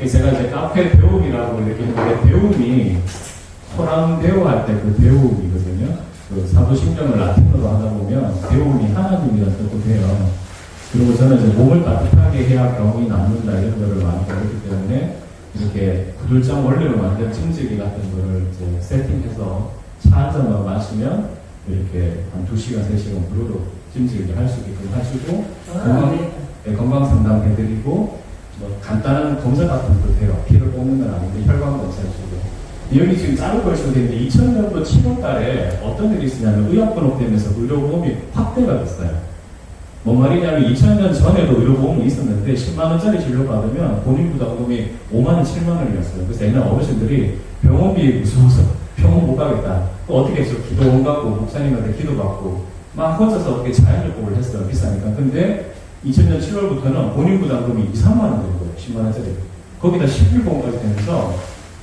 제가 이제 카페 배움이라고 이렇게 했는데, 배움이 소랑 배우할 때 그 배움이거든요. 그 사도신경을 라틴어로 하다 보면 배움이 하나님이라는 뜻도 돼요. 그리고 저는 이제 몸을 따뜻하게 해야 병이 낫는다 이런 거를 많이 배웠기 때문에 이렇게 구들장 원래로 만든 찜질기 같은 거를 이제 세팅해서 차 한 잔만 마시면 이렇게 한 2시간, 3시간 무료로 찜질기 할 수 있게끔 하시고 건강 상담 해드리고 뭐 간단한 검사 같은 것도 돼요. 피를 뽑는 건 아닌데 혈관 검사 해주고. 여기 지금 짜루 걸치고 있는데 2000년도 7월 달에 어떤 일이 있었냐면 의약분업되면서 의료보험이 확대가 됐어요. 뭔 말이냐면 2000년 전에도 의료보험이 있었는데 10만원짜리 진료받으면 본인 부담금이 5만원, 7만원이었어요. 그래서 옛날 어르신들이 병원비 무서워서 병원 못 가겠다. 또 어떻게 했죠? 기도원 가고 목사님한테 기도받고 막 혼자서 어떻게 자연요법을 했어요. 비싸니까. 근데 2000년 7월부터는 본인 부담금이 2, 3만원 되는 거예요. 10만원짜리. 거기다 11보험까지 되면서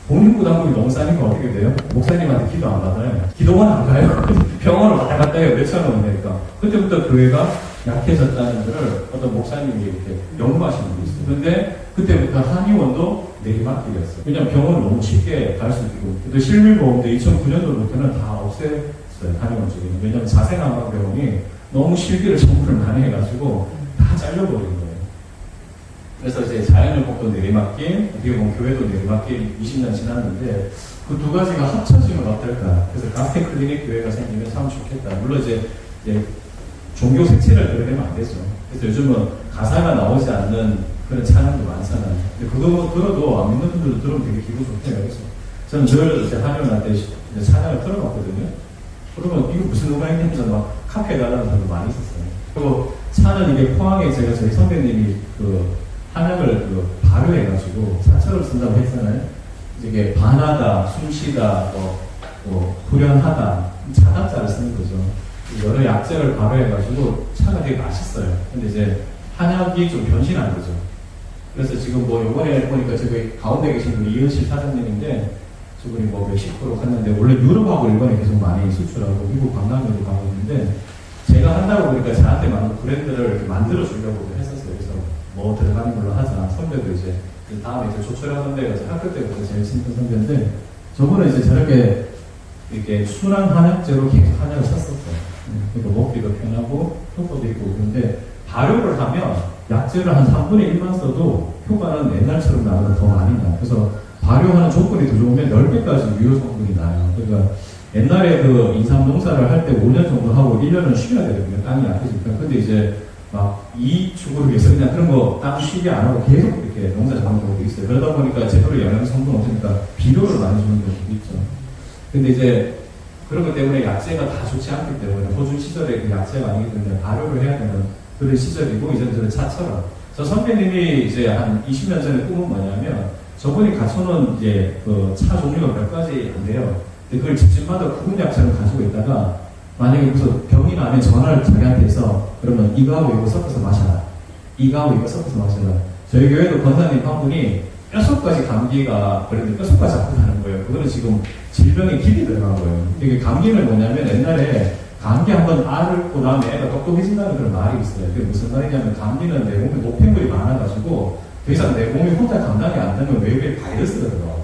본인 부담금이 너무 싸니까 어떻게 돼요? 목사님한테 기도 안 받아요. 기도원 안 가요. 병원을 왔다 갔다 해요. 몇천 원 되니까. 그때부터 교회가 약해졌다는 것을 어떤 목사님이 이렇게 연구하시는 게 있어요. 근데 그때부터 한의원도 내리막길이었어요. 왜냐면 병원을 너무 쉽게 갈 수 있고. 또 실밀보험도 2009년도부터는 다 없앴어요. 한의원 쪽에. 왜냐면 자생암학병원이 너무 실비를 청구를 많이 해가지고 다 잘려버린 거예요. 그래서 이제 자연요법도 내리막길, 어떻게 보면 교회도 내리막길 20년 지났는데 그 두 가지가 합쳐지면 어떨까. 그래서 가스테 클리닉 교회가 생기면 참 좋겠다. 물론 이제 종교 색채를 드러내면 안 되죠. 그래서 요즘은 가사가 나오지 않는 그런 찬양도 많잖아요. 근데 그거 들어도 안 믿는 분들도 들으면 되게 기분 좋대요. 그래서 저는 늘 이제 한의원 때 찬양을 틀어봤거든요. 그러면 이거 무슨 음악이냐면서 막 카페에 가라는 분도 많이 있었어요. 그리고 차는 이게 포항에 제가 저희 선배님이 그 한약을 발효해가지고 차처럼 쓴다고 했잖아요. 이게 반하다, 숨쉬다, 후련하다, 자답자를 쓰는 거죠. 여러 약재를 발효해가지고 차가 되게 맛있어요. 근데 이제 한약이 좀 변신한 거죠. 그래서 지금 요번에 보니까 저기 가운데 계신 분 이은실 사장님인데 저분이 멕시코로 갔는데 원래 유럽하고 일본에 계속 많이 수출하고 미국 관광으로 가고 있는데 제가 한다고 보니까 저한테 많은 브랜드를 이렇게 만들어 주려고 했었어요. 그래서 들어가는 걸로 하자. 선배도 이제 다음에 이제 조철하던 데가 학교 때부터 제일 친한 선배인데 저분은 이제 저렇게 이렇게 순한 한약재로 계속 한약을 샀었어요. 그러니까 먹기도 편하고 효과도 있고. 그런데 발효를 하면 약재를 한 3분의 1만 써도 효과는 옛날처럼 나보다 더 많이 나요. 그래서 발효하는 조건이 더 좋으면 10배까지 유효 성분이 나요. 그러니까 옛날에 그 인삼 농사를 할 때 5년 정도 하고 1년은 쉬어야 되거든요. 땅이 약해지니까. 근데 이제 막 이 축으로 위해서 그냥 그런 거 땅 쉬게 안 하고 계속 이렇게 농사 짓는 경우도 있어요. 그러다 보니까 제대로 영양 성분 없으니까 비료를 많이 주는 경우도 있죠. 근데 이제 그런 것 때문에 약재가 다 좋지 않기 때문에 호주 시절에 그 약재가 아니기 때문에 발효를 해야 되는 그런 시절이고 이제는 저는 차처럼 저 선배님이 이제 한 20년 전에 꿈은 뭐냐면 저분이 갖춰놓은 이제 그 차 종류가 몇 가지 안 돼요. 근데 그걸 집집마다 구분 약재를 가지고 있다가 만약에 무슨 병이 나면 전화를 자기한테 해서 그러면 이거하고 이거 섞어서 마셔라. 이거하고 이거 섞어서 마셔라. 저희 교회도 권사님 한 분이 뼛속까지 감기가 걸리는데 뼛속까지 아프다는 거예요. 그거는 지금 질병에 깊이 들어간 거예요. 이게 감기는 뭐냐면 옛날에 감기 한번 앓고 나면 애가 똑똑해진다는 그런 말이 있어요. 그게 무슨 말이냐면 감기는 내 몸에 노폐물이 많아가지고 더 이상 내 몸이 혼자 감당이 안 되면 외부에 바이러스가 들어와요.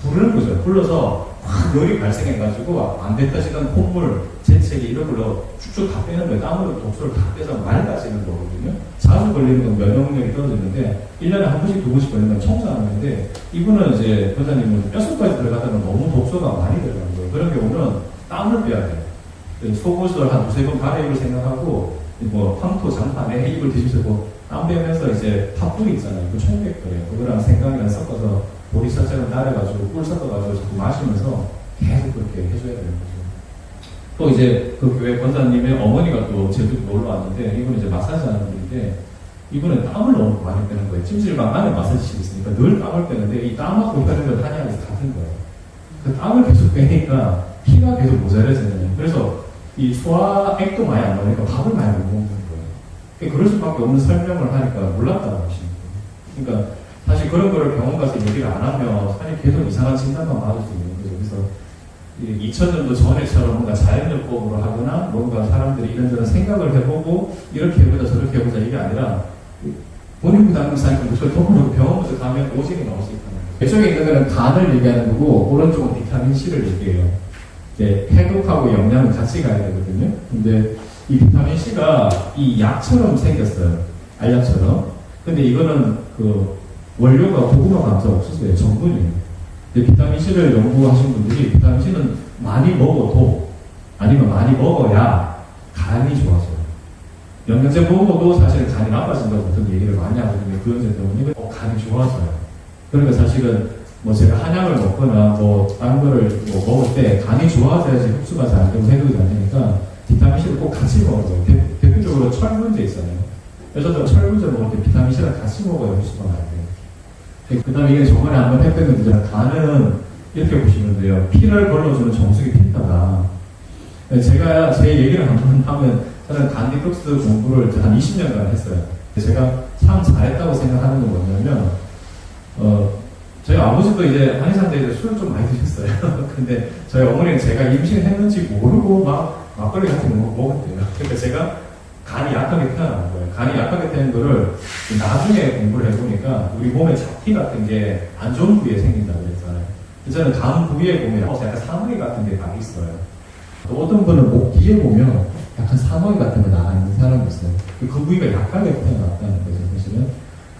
부르는 거죠. 불러서 확 열이 발생해가지고 안 됐다 싶은 콧물, 재채기 이런 걸로 쭉쭉 다 빼는 거예요. 땀으로 독소를 다 빼서 맑아지는 거거든요. 자주 걸리는 건 면역력이 떨어지는데 1년에 한 번씩, 2번씩 걸리면 청소하는 건데 이분은 이제 권사님은 뼛속까지 들어가다가 너무 독소가 많이 들어가는 거예요. 그런 경우는 땀을 빼야 돼요. 속옷을 한 2-3번 갈아입을 생각하고 황토, 장판에 입을 뒤집고 땀 빼면서 이제 팥뿌리 있잖아요. 그 총백거래요. 그거랑 생강이랑 섞어서 보리차처럼 따라가지고 꿀 섞어가지고 자꾸 마시면서 계속 그렇게 해줘야 되는 거죠. 또 이제 그 교회 권사님의 어머니가 또 제주도 놀러 왔는데 이분은 이제 마사지 하는 분인데 이분은 땀을 너무 많이 빼는 거예요. 찜질방 안에 마사지실이 있으니까 늘 땀을 빼는데 이 땀하고 빼는 건 한약에서 같은 거예요. 그 땀을 계속 빼니까 피가 계속 모자라지잖아요. 그래서 이 소화액도 많이 안 나오니까 밥을 많이 못 먹는 거예요. 그럴 수밖에 없는 설명을 하니까 몰랐다고 하시는 거예요. 그러니까 사실 그런 거를 병원 가서 얘기를 안 하면 사실 계속 이상한 진단만 받을 수 있는 거죠. 그래서 2000년도 전에처럼 뭔가 자연요법으로 하거나 뭔가 사람들이 이런저런 생각을 해보고 이렇게 해보자 저렇게 해보자 이게 아니라 본인 부담금 쌓이면 무조건 돈으로 병원부터 가면 오직이 나올 수 있다는 거죠. 왼쪽에 있는 거는 간을 얘기하는 거고, 오른쪽은 비타민C를 얘기해요. 이제 해독하고 영양은 같이 가야 되거든요. 근데 이 비타민C가 이 약처럼 생겼어요. 알약처럼. 근데 이거는 그 원료가 고구마 감자 옥수수의 전분이에요. 근데 비타민C를 연구하신 분들이 비타민C는 많이 먹어도 아니면 많이 먹어야 간이 좋아져요. 영양제 먹어도 사실은 간이 나빠진다고 보통 얘기를 많이 하거든요. 그 영양제 때문에 간이 좋아져요. 그러니까 사실은 뭐 제가 한약을 먹거나 뭐 다른 거를 뭐 먹을 때 간이 좋아져야지 흡수가 잘 되고 해독이 잘 되니까 비타민C를 꼭 같이 먹어요. 대표적으로 철분제 있잖아요. 그래서 철분제 먹을 때 비타민C랑 같이 먹어야 흡수가 잘 돼요. 그 다음에 이게 저번에 한번 했던 간은 이렇게 보시면 돼요. 피를 걸러주는 정수기 필터가. 제가 제 얘기를 한번 하면 저는 간 디톡스 공부를 한 20년간 했어요. 제가 참 잘했다고 생각하는 건 뭐냐면 저희 아버지도 이제 한의사인데 술을 좀 많이 드셨어요. 근데 저희 어머니는 제가 임신했는지 모르고 막 막걸리 같은 거 먹었대요. 그러니까 제가 간이 약하게 태어난 거예요. 간이 약하게 태어난 거를 나중에 공부를 해보니까 우리 몸에 잡티 같은 게 안 좋은 부위에 생긴다고 그랬잖아요. 저는 간 부위에 보면 약간 사마귀 같은 게 다 있어요. 또 어떤 분은 목 뒤에 보면 약간 사마귀 같은 거 나가는 사람이 있어요. 그 부위가 약하게 태어났다는 거죠, 사실은.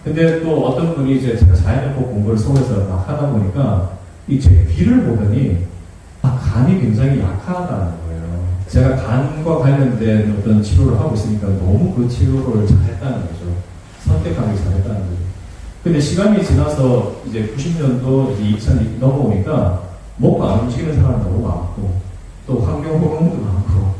근데 또 어떤 분이 이제 제가 자연의학 공부를 속에서 막 하다 보니까 이 제 귀를 보더니 간이 굉장히 약하다는 거예요. 제가 간과 관련된 어떤 치료를 하고 있으니까 너무 그 치료를 잘했다는 거죠. 선택하기 잘했다는 거죠. 근데 시간이 지나서 이제 90년도, 이제 2000이 넘어오니까 먹고 안 움직이는 사람도 너무 많고 또 환경호르몬도 많고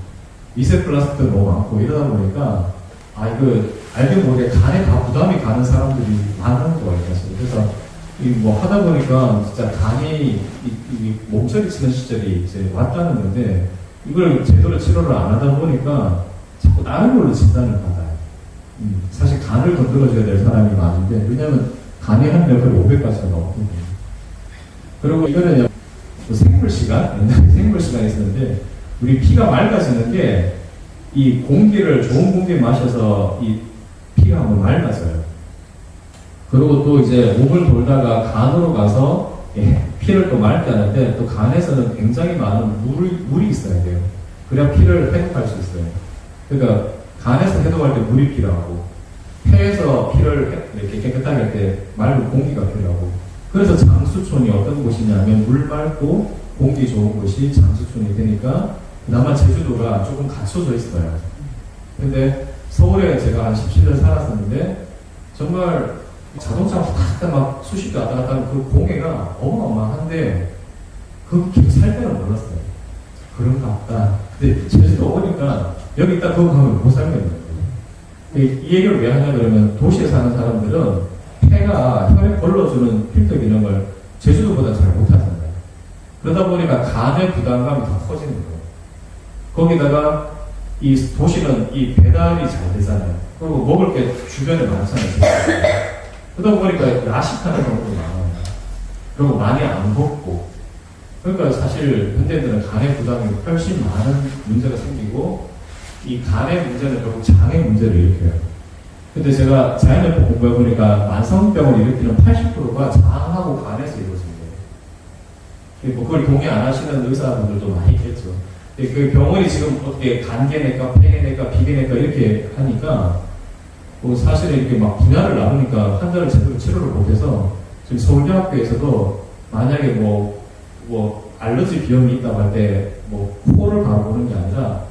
이세플라스틱도 너무 많고 이러다 보니까 이거 알게 모르게 간에 다 부담이 가는 사람들이 많은 거예요. 그래서 뭐 하다 보니까 진짜 간이 이 몸서리치는 시절이 이제 왔다는 건데 이걸 제대로 치료를 안 하다 보니까 자꾸 다른 걸로 진단을 받아요. 사실 간을 건드려줘야 될 사람이 많은데 왜냐면 간이 한 역할이 500가지가 넘거든요. 그리고 이거는 생물시간, 옛날에 생물시간이 있었는데 우리 피가 맑아지는 게 이 공기를 좋은 공기 마셔서 이 피가 한번 맑아져요. 그리고 또 이제 몸을 돌다가 간으로 가서 피를 또 맑게 하는데 또 간에서는 굉장히 많은 물이 있어야 돼요. 그래야 피를 회복할 수 있어요. 그러니까 간에서 해독할 때 물이 필요하고 폐에서 피를 이렇게 깨끗하게 할 때 맑은 공기가 필요하고 그래서 장수촌이 어떤 곳이냐면 물 맑고 공기 좋은 곳이 장수촌이 되니까 그나마 제주도가 조금 갖춰져 있어요. 근데 서울에 제가 한 17년 살았었는데 정말 자동차가 왔다 막 수십 대 왔다 갔다 하는 그 공해가 어마어마한데 그 살 때는 몰랐어요. 그런가 보다. 근데 제주도 오니까 여기 딱 그거 가면 못 살겠는 거예요. 이 얘기를 왜 하냐 그러면 도시에 사는 사람들은 폐가 혈액 걸러주는 필터 기능을 제주도보다 잘 못하잖아요. 그러다 보니까 간의 부담감이 더 커지는 거예요. 거기다가 이 도시는 이 배달이 잘 되잖아요. 그리고 먹을 게 주변에 많잖아요. 그러다 보니까 야식하는 경우도 많아요. 그리고 많이 안 먹고. 그러니까 사실 현대인들은 간의 부담이 훨씬 많은 문제가 생기고 이 간의 문제는 결국 장의 문제를 일으켜요. 근데 제가 자연의학 공부해보니까 만성병을 일으키는 80%가 장하고 간에서 이루어집니다. 뭐 그걸 동의 안 하시는 의사분들도 많이 있겠죠. 그 병원이 지금 어떻게 간계내과, 폐계내과, 비계내과 이렇게 하니까 뭐 사실은 이렇게 막 분야를 나누니까 환자를 제대로 치료를 못해서 지금 서울대학교에서도 만약에 뭐 알러지 비염이 있다고 할 때 뭐 코를 바로 보는 게 아니라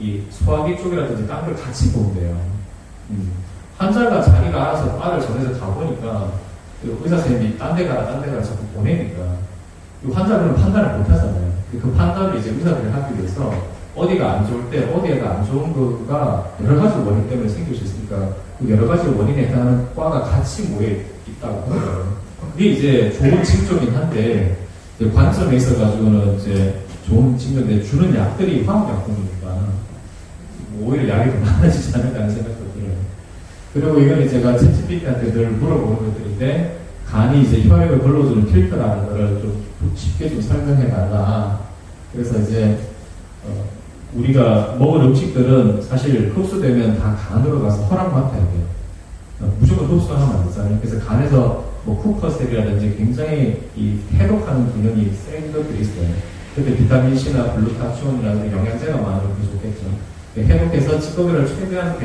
이 소화기 쪽이라든지 딴 걸 같이 보는데요. 환자가 자기가 알아서 과를 정해서 가보니까 그 의사 선생님이 딴 데 가라 자꾸 보내니까 이 환자들은 판단을 못 하잖아요. 그 판단을 이제 의사들이 하기 위해서 어디가 안 좋을 때 어디가 안 좋은 거가 여러 가지 원인 때문에 생길 수 있으니까 그 여러 가지 원인에 해당하는 과가 같이 모여 있다고 하더라고요. 그게 이제 좋은 징조긴 한데 관점에 있어가지고는 이제 좋은 징조인데 주는 약들이 화학약품이니까 오히려 약이 더 많아지지 않을까라는 생각도 들어요. 그리고 이건 제가 챗GPT한테 늘 물어보는 것들인데 간이 이제 혈액을 걸러주는 필터라는 거를 좀 쉽게 좀 설명해 달라. 그래서 이제 우리가 먹은 음식들은 사실 흡수되면 다 간으로 가서 혈압 맡아야 돼요. 무조건 흡수하면 안 되잖아요. 그래서 간에서 뭐 쿠퍼셀이라든지 굉장히 이 해독하는 기능이 센 것들이 있어요. 근데 비타민C나 글루타치온이라든지 영양제가 많으면 더 좋겠죠. 해독해서 찌꺼기를 최대한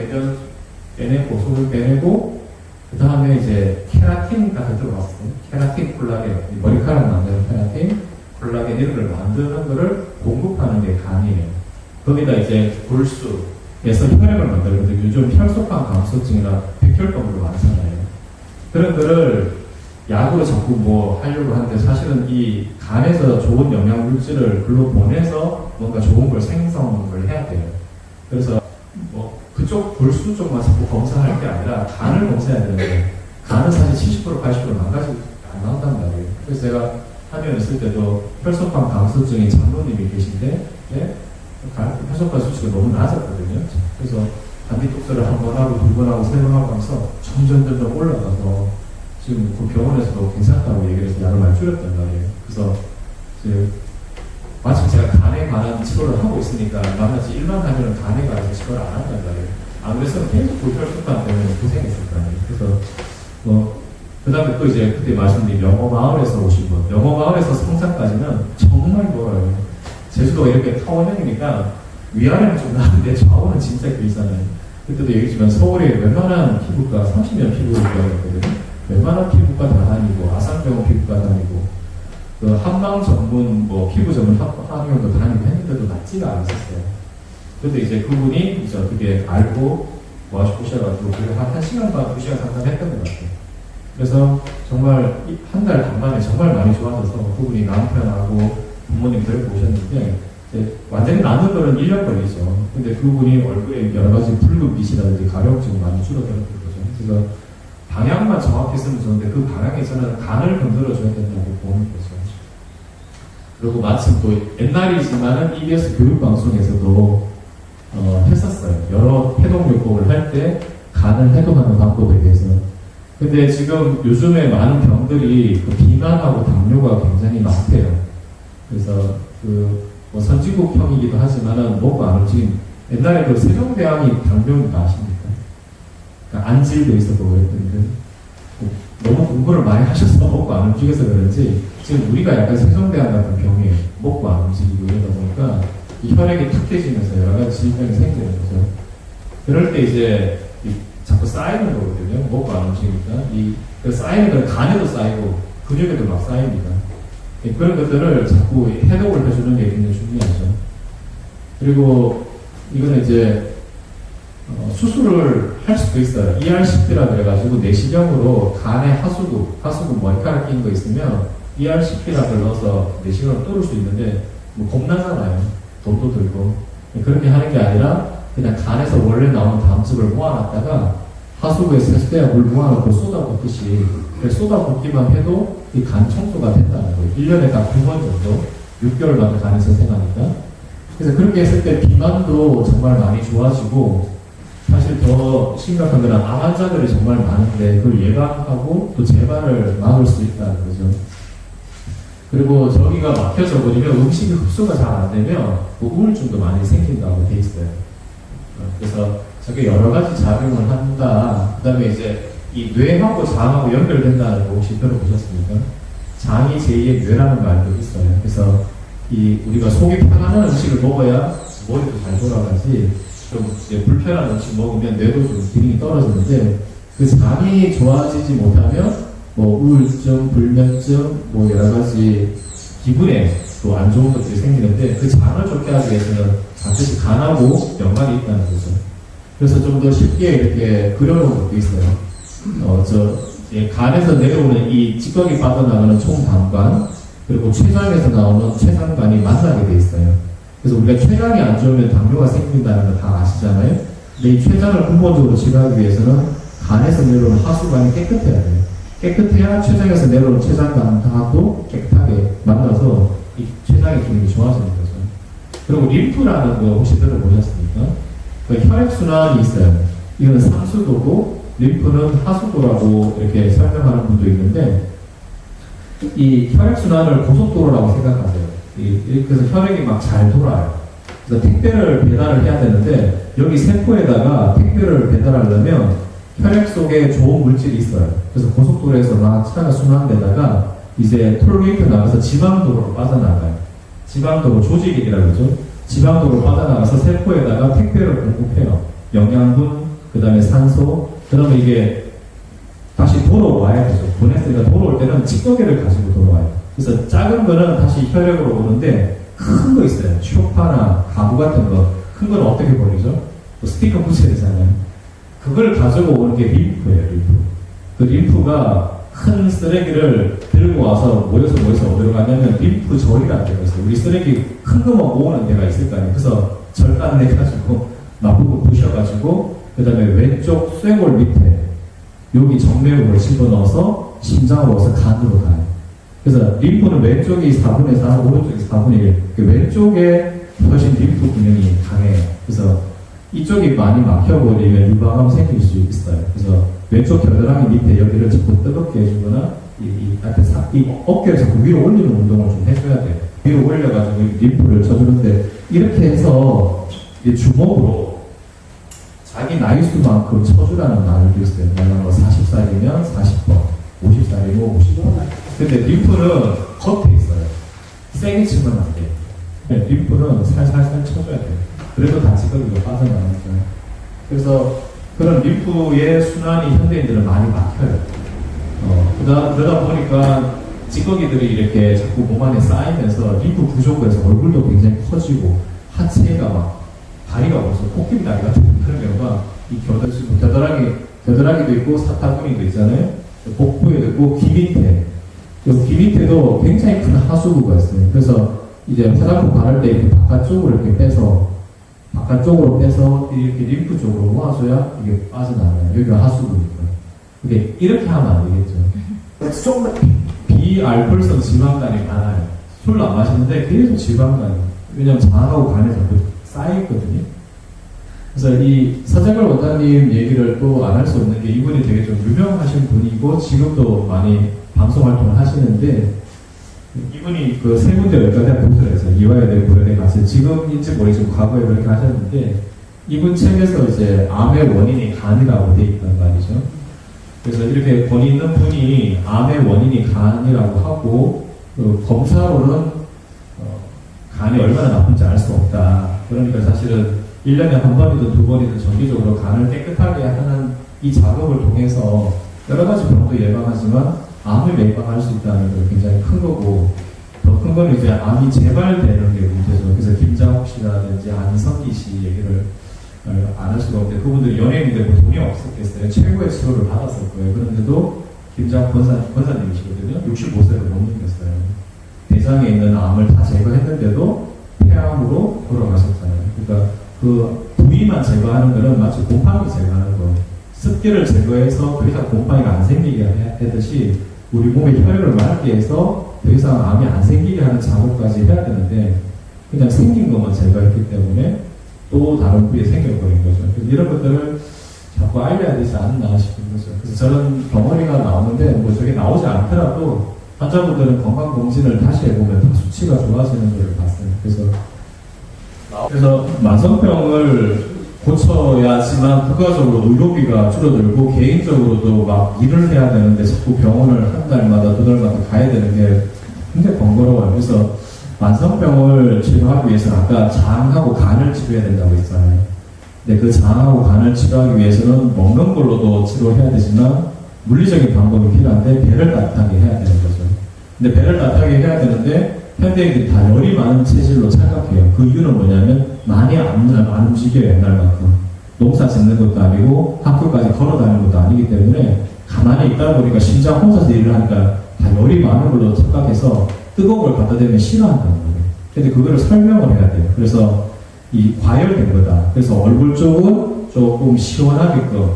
빼내고, 소를 빼내고, 그 다음에 이제 케라틴까지 들어갔어요. 케라틴 콜라겐, 머리카락 만드는 케라틴, 콜라겐 이런 걸 만드는 거를 공급하는 게 간이에요. 거기다 이제 골수에서 혈액을 만들거든요. 요즘 혈소판 감소증이나 백혈병도 많잖아요. 그런 거를 약으로 자꾸 뭐 하려고 하는데 사실은 이 간에서 좋은 영양 물질을 글로 보내서 뭔가 좋은 걸 생성을 해야 돼요. 그래서 뭐 그쪽 골수 쪽만 자꾸 검사할 게 아니라 간을 검사해야 되는데 간은 사실 70% 80% 망가지 안 나온단 말이에요. 그래서 제가 한의원 있을 때도 혈소판 감소증인 장로님이 계신데 혈소판 수치가 너무 낮았거든요. 그래서 단기 독서를 한 번 하고 두 번 하고 세 번 하고 하면서 점점 올라가서 지금 그 병원에서도 괜찮다고 얘기를 해서 약을 많이 줄였단 말이에요. 그래서 이제 마침 제가 간에 관한 치료를 하고 있으니까 만나지 일반 하면은 간에 관해서 치료를 안 한단 말이에요. 안 그래서 계속 혈소판 때문에 고생했을 거 아니에요. 그래서 그 다음에 또 이제 그때 말씀드린 영어마을에서 오신 분, 영어마을에서 성산까지는 정말 멀어요. 제주도가 이렇게 타원형이니까 위아래는 좀 나는데 좌우는 진짜 길잖아요. 그때도 얘기했지만 서울에 웬만한 피부과 30년 피부과였거든요. 웬만한 피부과 다 다니고 아산병원 피부과 다니고 그 한방 전문 뭐 피부 전문 한의원도 다니고 했는데도 낫지가 않았었어요. 근데 이제 그분이 이제 어떻게 알고 오셔가지고 한 1시간 반, 2시간 상담했던 것 같아요. 그래서 정말 한 달 반 만에 정말 많이 좋아져서 그분이 남편하고 부모님 데리고 오셨는데 완전히 낫는 거는 1년 걸리죠. 근데 그분이 얼굴에 여러 가지 붉은빛이라든지 가려움증이 많이 줄어들었던 거죠. 그래서 방향만 정확했으면 좋은데 그 방향에서는 간을 건드려줘야 된다고 보는 거죠. 그리고 마침 또 옛날이지만은 EBS 교육방송에서도 했었어요. 여러 해독요법을 할 때 간을 해독하는 방법에 대해서. 근데 지금 요즘에 많은 병들이 그 비만하고 당뇨가 굉장히 많대요. 그래서 뭐 선진국형이기도 하지만은 먹고 안 움직인 옛날에 그 세종대왕이 당뇨인가 아십니까? 그러니까 안질도 있었고 그랬던데 너무 공부를 많이 하셔서 먹고 안 움직여서 그런지 지금 우리가 약간 세종대왕 같은 병이에요. 먹고 안 움직이고 이러다 보니까 이 혈액이 탁해지면서 여러 가지 질병이 생기는 거죠. 그럴 때 이제 자꾸 쌓이는 거거든요. 먹고 안 움직이니까 그 쌓이는 건 간에도 쌓이고 근육에도 막 쌓입니다. 그런 것들을 자꾸 해독을 해주는 게 굉장히 중요하죠. 그리고 이거는 이제 수술을 할 수도 있어요. ERCP라 그래가지고 내시경으로 간에 하수구 머리카락 낀 거 있으면 ERCP라고 넣어서 내시경을 뚫을 수 있는데 뭐 겁나잖아요. 돈도 들고. 그렇게 하는 게 아니라 그냥 간에서 원래 나오는 담즙을 모아놨다가 하수구에 세수대야 물 모아놓고 쏟아붓듯이 쏟아붓기만 해도 이 간 청소가 된다는 거예요. 1년에 딱 2번 정도 6개월마다 간이 재생하니까. 그래서 그렇게 했을 때 비만도 정말 많이 좋아지고 사실 더 심각한 건 암 환자들이 정말 많은데 그걸 예방하고 또 재발을 막을 수 있다는 거죠. 그리고 저기가 막혀져 버리면 음식이 흡수가 잘 안 되면 뭐 우울증도 많이 생긴다고 돼 있어요. 그래서 저게 여러 가지 작용을 한다. 그 다음에 이제 이 뇌하고 장하고 연결된다는 거 혹시 들어보셨습니까? 장이 제2의 뇌라는 말도 있어요. 그래서 우리가 속이 편안한 음식을 먹어야 머리도 잘 돌아가지 좀 이제 불편한 음식 먹으면 뇌도 좀 기능이 떨어지는데 그 장이 좋아지지 못하면 뭐 우울증, 불면증, 뭐 여러 가지 기분에 또 안 좋은 것들이 생기는데 그 장을 좋게 하기 위해서는 반드시 간하고 연관이 있다는 거죠. 그래서 좀 더 쉽게 이렇게 그려놓은 것도 있어요. 간에서 내려오는 이 찌꺼기 빠져나가는 총담관, 그리고 췌장에서 나오는 췌장관이 만나게 돼 있어요. 그래서 우리가 췌장이 안 좋으면 당뇨가 생긴다는 걸 다 아시잖아요. 근데 이 췌장을 근본적으로 치료하기 위해서는 간에서 내려오는 하수관이 깨끗해야 돼요. 깨끗해야 췌장에서 내려오는 췌장관하고 깨끗하게 만나서 이 췌장의 기능이 좋아지는 거죠. 그리고 림프라는 거 혹시 들어보셨습니까? 그 혈액순환이 있어요. 이거는 상수도고 림프는 하수도라고 이렇게 설명하는 분도 있는데 이 혈액순환을 고속도로라고 생각하세요. 그래서 혈액이 막 잘 돌아요. 그래서 택배를 배달을 해야 되는데 여기 세포에다가 택배를 배달하려면 혈액 속에 좋은 물질이 있어요. 그래서 고속도로에서 막 차가 순환되다가 이제 톨게이트 나가서 지방도로로 빠져나가요. 지방도로 조직이라고 그러죠. 지방도로 빠져나가서 세포에다가 택배를 공급해요. 영양분, 그 다음에 산소, 그러면 이게 다시 돌아와야 되죠. 보냈으니까 돌아올 때는 찌꺼기를 가지고 돌아와요. 그래서 작은 거는 다시 혈액으로 오는데 큰 거 있어요. 쇼파나 가구 같은 거. 큰 거는 어떻게 버리죠? 또 스티커 붙여야 되잖아요. 그걸 가지고 오는 게 림프예요, 림프. 그 림프가 큰 쓰레기를 들고 와서 모여서 어디로 가냐면 림프 절이라는 데가 있어요. 우리 쓰레기 큰 거만 모으는 데가 있을 거 아니에요. 그래서 절단 내가지고 나쁜 거 부셔가지고 그 다음에 왼쪽 쇄골 밑에 여기 정맥으로 집어넣어서 심장으로 와서 간으로 가요. 그래서 림프는 왼쪽이 4분의 4, 오른쪽이 4분의 1. 그 왼쪽에 훨씬 림프 기능이 강해요. 그래서 이쪽이 많이 막혀버리면 유방암 생길 수 있어요. 그래서 왼쪽 겨드랑이 밑에 여기를 자꾸 뜨겁게 해주거나 이 어깨를 자꾸 위로 올리는 운동을 좀 해줘야 돼요. 위로 올려가지고 림프를 쳐주는데 이렇게 해서 이 주먹으로 자기 나이 수만큼 쳐주라는 말도 있어요. 만약 40살이면 40번, 50살이면 50번. 근데 림프는 겉에 있어요. 세게 치면 안 돼요. 네, 림프는 살살살 쳐줘야 돼요. 그래도 다 찌꺼기가 빠져나가니까. 그래서 그런 림프의 순환이 현대인들은 많이 막혀요. 그러다 보니까 찌꺼기들이 이렇게 자꾸 몸 안에 쌓이면서 림프 부족해서 얼굴도 굉장히 커지고 하체가 막 다리가 없어서 코끼리 다리 같은 그런 경우가 이 겨드랑이도 있고 사타구니도 있잖아요. 복부에도 있고 귀 밑에. 귀 밑에도 굉장히 큰 하수구가 있어요. 그래서 이제 화장품 바를 때 이렇게 바깥쪽으로 빼서 이렇게 림프 쪽으로 모아줘야 이게 빠져나가요. 여기가 하수구니까. 이게 이렇게 하면 안 되겠죠. 비알코올성 지방간이 많아요. 술 안 마시는데 계속 지방간이. 왜냐면 장하고 간에 자꾸 쌓여있거든요. 그래서 이 서재걸 원장님 얘기를 또 안 할 수 없는 게 이분이 되게 좀 유명하신 분이고 지금도 많이 방송 활동을 하시는데 이분이 그 세 군데 의과대학 교수를 해서 이화여대 고려대 갔어요. 지금인지 모르겠지만 과거에 그렇게 하셨는데 이분 책에서 이제 암의 원인이 간이라고 돼 있단 말이죠. 그래서 이렇게 권위 있는 분이 암의 원인이 간이라고 하고 검사로는 간이 얼마나 나쁜지 알 수 없다. 그러니까 사실은 1년에 한 번이든 두 번이든 정기적으로 간을 깨끗하게 하는 이 작업을 통해서 여러 가지 병도 예방하지만 암을 예방할 수 있다는 게 굉장히 큰 거고 더 큰 거는 이제 암이 재발되는 게 문제죠. 그래서 김장욱 씨라든지 안성기 씨 얘기를 안 할 수가 없는데 그분들이 연예인인데 뭐 돈이 없었겠어요. 최고의 치료를 받았을 거예요. 그런데도 김장욱 권사님이시거든요. 65세를 못 넘겼어요. 대장에 있는 암을 다 제거했는데도 폐암으로 돌아가셨잖아요. 그러니까 그 부위만 제거하는 거는 마치 곰팡이 제거하는 거. 습기를 제거해서 더 이상 곰팡이가 안 생기게 하듯이 우리 몸의 혈액을 맑게 해서 더 이상 암이 안 생기게 하는 작업까지 해야 되는데 그냥 생긴 것만 제거했기 때문에 또 다른 부위에 생겨버린 거죠. 이런 것들을 자꾸 알려야 되지 않나 싶은 거죠. 그래서 저런 덩어리가 나오는데 뭐 저게 나오지 않더라도 환자분들은 건강검진을 다시 해보면 다 수치가 좋아지는 걸 봤어요. 그래서 만성병을 고쳐야지만 부가적으로 의료비가 줄어들고 개인적으로도 막 일을 해야 되는데 자꾸 병원을 한 달마다 두 달마다 가야 되는 게 굉장히 번거로워요. 그래서 만성병을 치료하기 위해서는 아까 장하고 간을 치료해야 된다고 했잖아요. 근데 그 장하고 간을 치료하기 위해서는 먹는 걸로도 치료해야 되지만 물리적인 방법이 필요한데 배를 따뜻하게 해야 되는 거죠. 근데 배를 따뜻하게 해야 되는데 현대인들이 다 열이 많은 체질로 착각해요. 그 이유는 뭐냐면 많이 안 움직여요. 옛날만큼. 농사 짓는 것도 아니고 학교까지 걸어 다니는 것도 아니기 때문에 가만히 있다 보니까 심장 혼자서 일을 하니까 다 열이 많은 걸로 착각해서 뜨거운 걸 갖다 대면 싫어한다는 거예요. 근데 그거를 설명을 해야 돼요. 그래서 이 과열된 거다. 그래서 얼굴 쪽은 조금 시원하게끔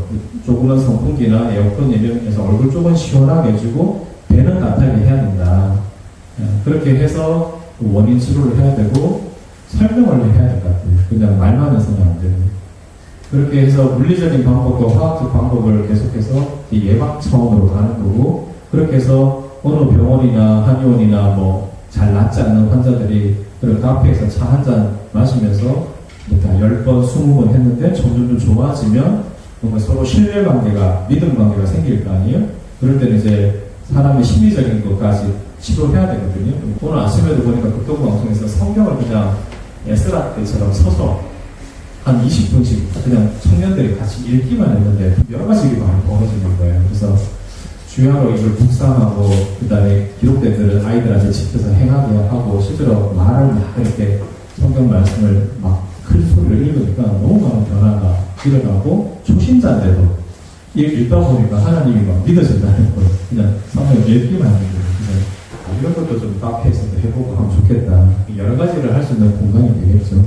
조그만 선풍기나 에어컨 이용해서 얼굴 쪽은 시원하게 해주고 배는 따뜻하게 해야 된다. 그렇게 해서 원인 치료를 해야 되고 설명을 해야 될 것 같아요. 그냥 말만 해서는 안 되는. 그렇게 해서 물리적인 방법과 화학적 방법을 계속해서 예방 차원으로 가는 거고 그렇게 해서 어느 병원이나 한의원이나 뭐 잘 낫지 않는 환자들이 그런 카페에서 차 한 잔 마시면서 다 10번, 20번 했는데 점점 좋아지면 뭔가 서로 신뢰 관계가, 믿음 관계가 생길 거 아니에요? 그럴 때는 이제 사람의 심리적인 것까지 치료해야 되거든요. 오늘 아침에도 보니까 극동방송에서 성경을 그냥 에스라 때처럼 서서 한 20분씩 그냥 청년들이 같이 읽기만 했는데 여러 가지 일이 많이 벌어지는 거예요. 그래서 주야로 이걸 묵상하고 그다음에 기록된 글을 아이들한테 직접 행하게 하고 실제로 말을 막 이렇게 성경 말씀을 막 큰 소리를 읽으니까 너무 많은 변화가 일어나고 초신자인데도 읽다 보니까 하나님이 막 믿어진다는 걸 그냥 성경 읽기만 하는 거예요. 그래서 이런 것도 좀 카페에서 해보고 하면 좋겠다. 여러 가지를 할 수 있는 공간이 되겠죠.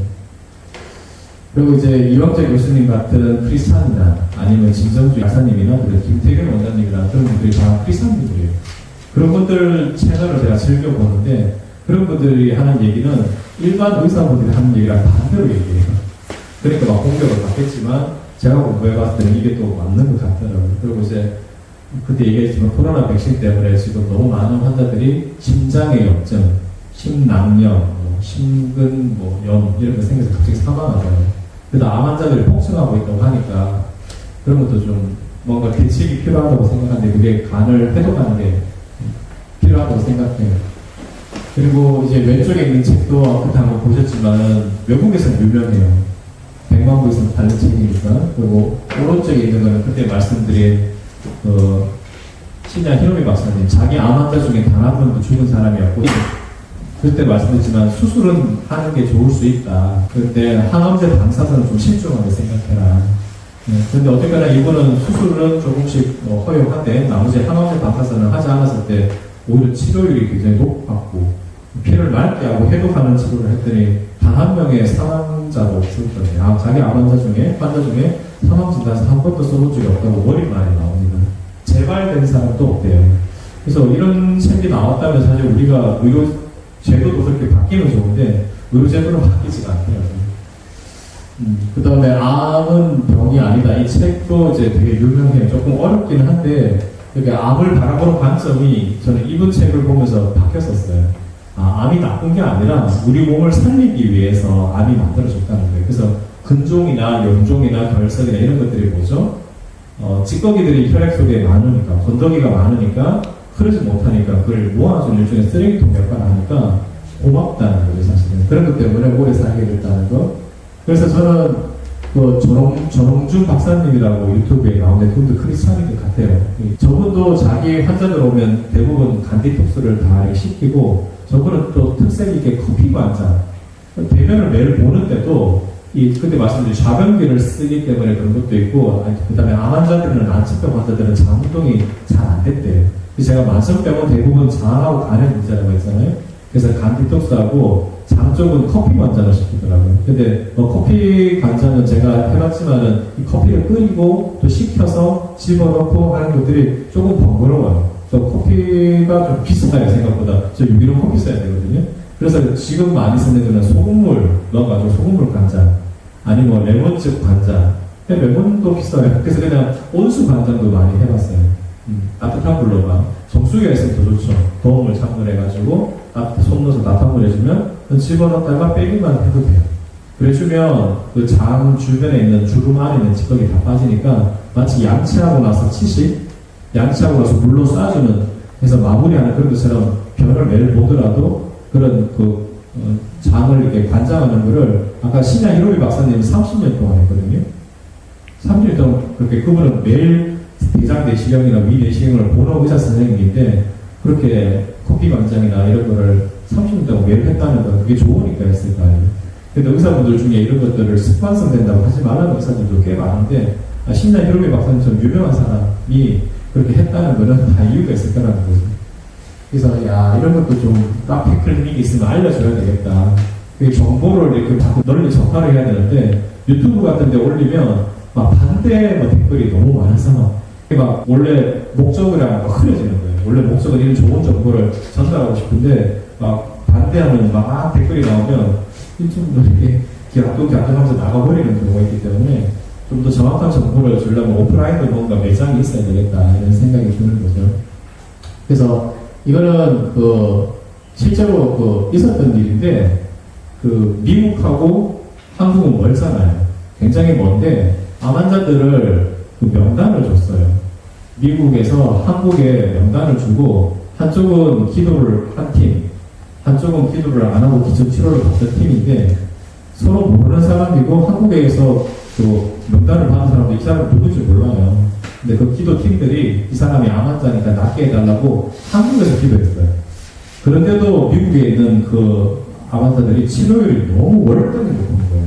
그리고 이제 이광재 교수님 같은 크리스찬이나 아니면 진정주 약사님이나 김태균 원장님이나 그런 분들이 다 크리스찬분들이에요. 그런 분들 채널을 제가 즐겨보는데 그런 분들이 하는 얘기는 일반 의사분들이 하는 얘기랑 반대로 얘기해요. 그러니까 막 공격을 받겠지만 제가 공부해봤을 때는 이게 또 맞는 것 같더라고요. 그리고 이제 그때 얘기했지만 코로나 백신 때문에 지금 너무 많은 환자들이 심장의 염증, 심낭염, 심근, 염 이런 거 생겨서 갑자기 사망하잖아요. 그래서 암 환자들이 폭증하고 있다고 하니까 그런 것도 좀 뭔가 대책이 필요하다고 생각하는데 그게 간을 해독하는 게 필요하다고 생각해요. 그리고 이제 왼쪽에 있는 책도 그때 한번 보셨지만 외국에서는 유명해요. 100만 부 이상 팔린 책이니까. 그리고 오른쪽에 있는 거는 그때 말씀드린 신야 히로미 박사님 자기 암 환자 중에 단 한 번도 죽은 사람이었고 그때 말씀드렸지만 수술은 하는 게 좋을 수 있다. 그때 항암제 방사선을 좀 신중하게 생각해라. 그런데 어쨌거나 이분은 수술은 조금씩 허용한데 나머지 항암제 방사선을 하지 않았을 때 오히려 치료율이 굉장히 높았고 피를 맑게 하고 해독하는 치료를 했더니 단 한 명의 사망자도 없었거든요. 자기 암 환자 중에 사망 진단서 한 번도 써본 적이 없다고 머리말이 나옵니다. 재발된 사람도 없대요. 그래서 이런 책이 나왔다면 사실 우리가 의료 제도도 그렇게 바뀌면 좋은데 의료 제도는 바뀌지가 않더라고요. 그 다음에 암은 병이 아니다. 이 책도 이제 되게 유명해요. 조금 어렵기는 한데 이렇게 암을 바라보는 관점이 저는 이분 책을 보면서 바뀌었었어요. 암이 나쁜 게 아니라 우리 몸을 살리기 위해서 암이 만들어졌다는 거예요. 그래서 근종이나 염종이나 결석이나 이런 것들이 뭐죠? 찌꺼기들이 혈액 속에 많으니까, 건더기가 많으니까 흐르지 못하니까 그걸 모아주는 일종의 쓰레기통 역할을 하니까 고맙다는 거죠, 사실은. 그런 것 때문에 오래 살게 됐다는 거. 그래서 저는 전홍준 박사님이라고 유튜브에 나오는데 그분도 크리스찬인 것 같아요. 저분도 자기 환자들 오면 대부분 간디톡스를 다 시키고 저분은 또 특색 있게 커피 관장 대면을 매일 보는데도 그때 말씀드린 좌변기를 쓰기 때문에 그런 것도 있고 그 다음에 암 환자들은 난치병 환자들은 장 운동이 잘 안 됐대요. 제가 만성병은 대부분 장하고 간의 문제라고 했잖아요. 그래서 간 디톡스하고 장 쪽은 커피 관장을 시키더라고요. 근데 커피 관장은 제가 해봤지만은 이 커피를 끓이고 또 식혀서 집어넣고 하는 것들이 조금 번거로워요. 저 커피가 좀 비싸요, 생각보다. 저 유기농 커피 써야 되거든요. 그래서 지금 많이 쓰는 거는 소금물 넣어가지고 소금물 간장 아니면 레몬즙 간장. 레몬도 비싸요. 그래서 그냥 온수 간장도 많이 해봤어요. 따뜻한 물로만 정수기가 있으면 더 좋죠. 도움을 참물해가지고 손 넣어서 따뜻한 물 해주면 집어넣다가 빼기만 해도 돼요. 그래주면 그 장 주변에 있는 주름 안에 있는 찌꺼기 다 빠지니까 마치 양치하고 나서 양치하고 나서 물로 쏴주는 해서 마무리하는 그런 것처럼 변을 매일 보더라도 그런 장을 이렇게 관장하는 거를 아까 신야 히로미 박사님이 30년 동안 했거든요. 30년 동안 그렇게 그분은 매일 대장 내시경이나 위 내시경을 보는 의사 선생님인데 그렇게 커피 관장이나 이런 거를 30년 동안 매일 했다는 건 그게 좋으니까 했을 거 아니에요. 근데 의사분들 중에 이런 것들을 습관성 된다고 하지 말라는 의사들도 꽤 많은데 신야 히로미 박사님처럼 유명한 사람이 그렇게 했다는 거는 다 이유가 있을 거라는 거죠. 그래서 이런 것도 좀 카페 클리닉이 있으면 알려줘야 되겠다. 정보를 이렇게 자꾸 널리 전파를 해야 되는데 유튜브 같은 데 올리면 막 반대 댓글이 너무 많아서 막 원래 목적을 하면 막 흐려지는 거예요. 원래 목적은 이런 좋은 정보를 전달하고 싶은데 막 반대하면 막 댓글이 나오면 유튜브도 이렇게 갸뚱갸뚱하면서 나가버리는 경우가 있기 때문에 좀 더 정확한 정보를 주려면 오프라인도 뭔가 매장이 있어야 되겠다 이런 생각이 드는 거죠. 그래서 이거는 실제로 있었던 일인데 미국하고 한국은 멀잖아요. 굉장히 먼데 암 환자들을 그 명단을 줬어요. 미국에서 한국에 명단을 주고 한쪽은 기도를 한 팀, 한쪽은 기도를 안 하고 기적 치료를 받던 팀인데 서로 모르는 사람이고 한국에서 또 명단을 받은 사람도 이 사람 누군지 몰라요. 근데 그 기도 팀들이 이 사람이 암 환자니까 낫게 해달라고 한국에서 기도했어요. 그런데도 미국에 있는 그 암 환자들이 치료율이 너무 월등히 높은 거예요.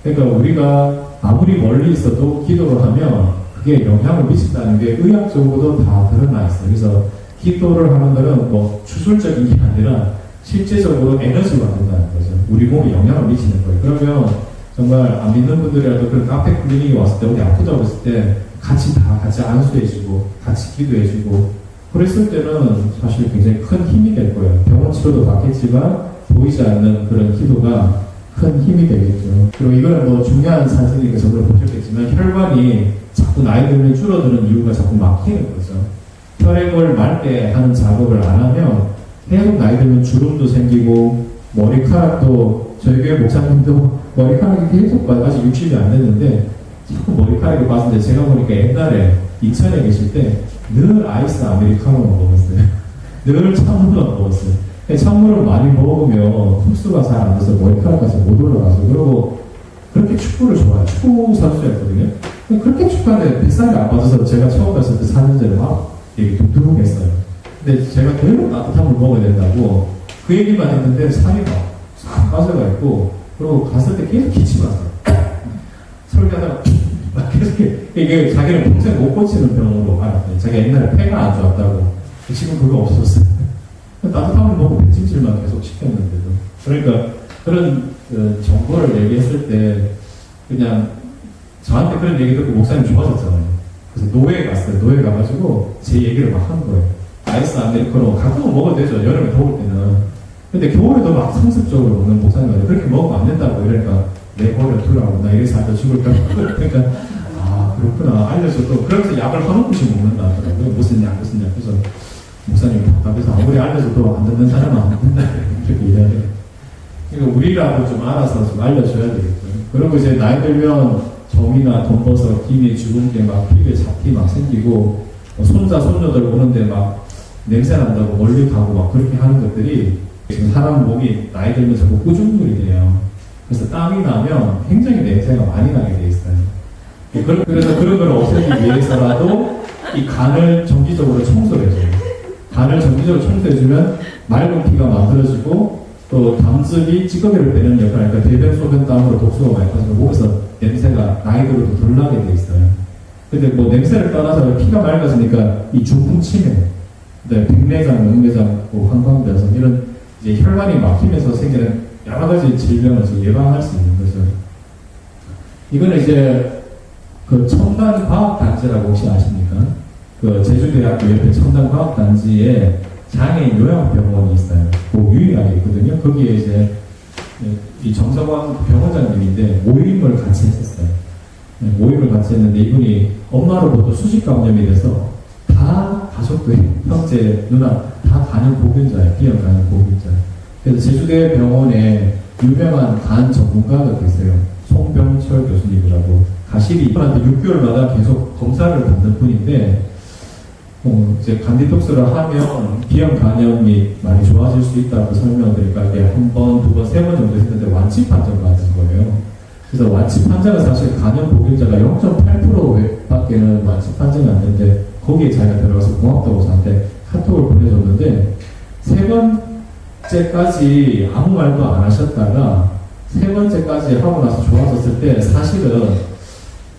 그러니까 우리가 아무리 멀리 있어도 기도를 하면 그게 영향을 미친다는 게 의학적으로도 다 드러나 있어요. 그래서 기도를 하는 것은 뭐 추술적인 게 아니라 실제적으로 에너지가 된다는 거죠. 우리 몸에 영향을 미치는 거예요. 그러면 정말 안 믿는 분들이라도 그런 카페 클리닉에 왔을 때 어디 아프다고 했을 때 같이 안수해주고 같이 기도해주고 그랬을 때는 사실 굉장히 큰 힘이 될 거예요. 병원 치료도 받겠지만 보이지 않는 그런 기도가 큰 힘이 되겠죠. 그리고 이거는 뭐 중요한 사실이니까 저번에 보셨겠지만 혈관이 자꾸 나이 들면 줄어드는 이유가 자꾸 막히는 거죠. 혈액을 말 때 하는 작업을 안 하면 계속 나이 들면 주름도 생기고 머리카락도 저희 교회 목사님도 머리카락이 계속 아직 60이 안 됐는데 자꾸 머리카락이 빠진데 제가 보니까 옛날에 인천에 계실 때 늘 아이스 아메리카노 먹었어요. 늘 찬물만 먹었어요. 찬물을 많이 먹으면 흡수가 잘 안 돼서 머리카락까지 못 올라가서 그러고 그렇게 축구를 좋아해요. 축구 선수였거든요. 그렇게 축구하는데 뱃살이 안 빠져서 제가 처음 갔을 때 4년 전에 막 얘기 둥둥했어요. 근데 제가 계속 따뜻한 물 먹어야 된다고 그 얘기만 했는데 살이 막 빠져가 있고 그리고 갔을 때 계속 기침이 왔어요. 설계하다가 막 계속 이게 자기는 평생 못 고치는 병으로 알았어요. 자기 옛날에 폐가 안 좋았다고. 지금 그거 없어졌어요. 따뜻한 물 먹고 배찜질만 계속 시켰는데도. 그러니까 그런 정보를 얘기했을 때 그냥 저한테 그런 얘기 듣고 목사님 좋아졌잖아요. 그래서 노예에 갔어요. 노예 가가지고 제 얘기를 막 한 거예요. 아이스 아메리카노 가끔은 먹어도 되죠. 여름에 더울 때는. 근데 겨울에도 막 상습적으로 먹는 목사님이 그렇게 먹으면 안 된다고 이러니까 내 버려 두라고 나 이래서 살다 죽을까. 그러니까 아 그렇구나 알려줘 또 그러면서 약을 한없이 먹는다 하더라고요. 무슨 약 그래서 목사님이 답답해서 아무리 알려줘도 안 듣는 사람은 안 듣는다 이렇게 이야기해요. 그러니까 우리라도 좀 알아서 좀 알려줘야 되겠고요. 그리고 이제 나이 들면 점이나 돈버섯, 김이 죽은 게 막 피부에 잡티 막 생기고 손자 손녀들 오는데 막 냄새 난다고 멀리 가고 막 그렇게 하는 것들이 지금 사람 몸이 나이 들면 자꾸 꾸준물이 돼요. 그래서 땀이 나면 굉장히 냄새가 많이 나게 돼 있어요. 그래서 그런 걸 없애기 위해서라도 이 간을 정기적으로 청소를 해줘요. 간을 정기적으로 청소해주면 맑은 피가 만들어지고 또 담즙이 찌꺼기를 빼는 역할, 그러니까 대변, 소변, 땀으로 독소가 많이 빠지고 목에서 냄새가 나이 들어도 덜 나게 돼 있어요. 근데 뭐 냄새를 떠나서 피가 맑아지니까 이 중풍 치매, 백내장, 영내장, 황광변성 이런 이제 혈관이 막히면서 생기는 여러 가지 질병을 예방할 수 있는 거죠. 이거는 이제 그 첨단과학단지라고 혹시 아십니까? 그 제주대학교 옆에 첨단과학단지에 장애인 요양병원이 있어요. 그 유일하게 있거든요. 거기에 이제 이 정성환 병원장님인데 모임을 같이 했었어요. 모임을 같이 했는데 이분이 엄마로부터 수직 감염이 돼서 다 가족들이 형제, 누나 다 간염 보균자예요. 비형 간염 보균자. 그래서 제주대 병원에 유명한 간 전문가가 계세요. 송병철 교수님이라고. 가실이 이분한테 6개월마다 계속 검사를 받는 분인데 이제 간디톡스를 하면 비형 간염이 많이 좋아질 수 있다고 설명을 드리니까 이게 한 번, 두 번, 세 번 정도 했는데 완치 판정 받은 거예요. 그래서 완치 판정은 사실 간염 보균자가 0.8%밖에는 완치 판정이 안 되는데 거기에 자기가 들어가서 고맙다고 저한테 카톡을 보내줬는데 세 번째까지 아무 말도 안 하셨다가 세 번째까지 하고 나서 좋아졌을 때 사실은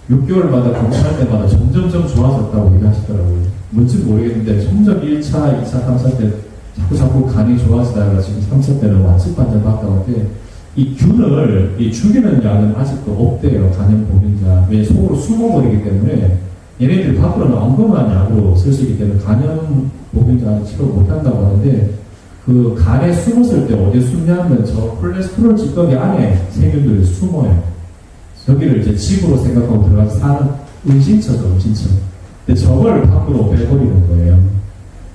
6개월마다 검사할 때마다 점점점 좋아졌다고 얘기하시더라고요. 뭔지 모르겠는데 점점 1차, 2차, 3차 때 자꾸 간이 좋아지다가 지금 3차 때는 완치 판정 받다고 하는데 이 균을 죽이는 약은 아직도 없대요. 간염 보균자. 왜 속으로 숨어버리기 때문에 얘네들이 밖으로는 엉금한 약으로 쓸 수 있기 때문에 간염 보균자 치료 못한다고 하는데 그 간에 숨었을 때 어디에 숨냐면 저 콜레스테롤 찌꺼기 안에 세균들이 숨어요. 여기를 이제 집으로 생각하고 들어가서 사는 은신처죠, 은신처. 근데 저걸 밖으로 빼버리는 거예요.